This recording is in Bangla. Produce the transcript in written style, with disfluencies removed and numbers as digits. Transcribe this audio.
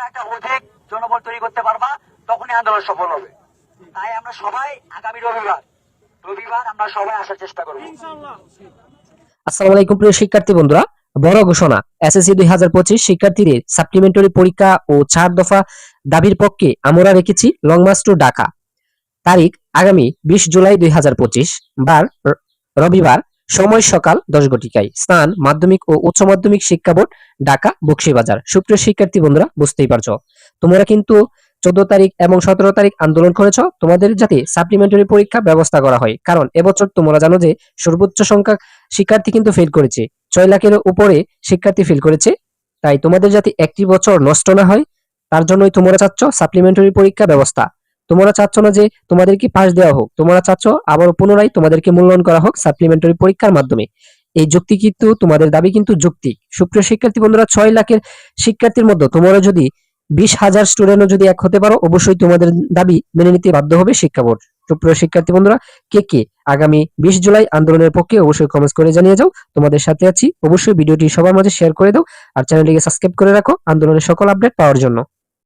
তোমরা একটা অধিক জনবল তৈরি করতে পারবা, তখনই আন্দোলন সফল হবে। তাই আমরা সবাই আগামী রবিবার আমরা সবাই আসার চেষ্টা করবো। আসসালামু আলাইকুম প্রিয় শিক্ষার্থী বন্ধুরা, বড় ঘোষণা, এসএসসি 2025 শিক্ষার্থীদের সাপ্লিমেন্টারি পরীক্ষা ও 4 দফা দাবির পক্ষে আমরা রেখেছি লং মার্চ টু ঢাকা। তারিখ আগামী 20 জুলাই 2025, বার রবিবার, সময় সকাল 10 ঘটিকায়, স্থান মাধ্যমিক ও উচ্চ মাধ্যমিক শিক্ষা বোর্ড, ঢাকা বকশীবাজার। সুপ্রিয় শিক্ষার্থী বন্ধুরা, বুঝতেই পারছো তোমরা কিন্তু 14 তারিখ এবং 17 তারিখ আন্দোলন করেছো তোমাদের যাতে সাপ্লিমেন্টারি পরীক্ষা ব্যবস্থা করা হয়, কারণ এবছর তোমরা জানো যে সর্বোচ্চ সংখ্যক শিক্ষার্থী কিন্তু ফেল করেছে, 6 লাখের উপরে শিক্ষার্থী ফেল করেছে। তাই তোমাদের যাতে একটি বছর নষ্ট না হয়, তার জন্যই তোমরা চাচ্ছ সাপ্লিমেন্টারি পরীক্ষা ব্যবস্থা। তোমরা চাচ্ছ না যে তোমাদেরকে পাস দেওয়া হোক, তোমরা চাচ্ছ আবার পুনরায় তোমাদেরকে মূল্যায়ন করা হোক সাপ্লিমেন্টারি পরীক্ষার মাধ্যমে। এই যুক্তি কিন্তু তোমাদের দাবি কিন্তু যৌক্তিক। সুপ্রিয় শিক্ষার্থী বন্ধুরা, 6 লাখের শিক্ষার্থীর মধ্যে তোমরা যদি 20,000 স্টুডেন্টও যদি এক হতে পারো, অবশ্যই তোমাদের দাবি মেনে নিতে বাধ্য হবে শিক্ষা বোর্ড। সুপ্রিয় শিক্ষার্থী বন্ধুরা, কে আগামী 20 জুলাই আন্দোলনের পক্ষে অবশ্যই কমেন্টস করে জানিয়ে যাও। তোমাদের সাথে আছি। অবশ্যই ভিডিওটি সবার মাঝে শেয়ার করে দাও আর চ্যানেলটিকে সাবস্ক্রাইব করে রাখো আন্দোলনের সকল আপডেট পাওয়ার জন্য।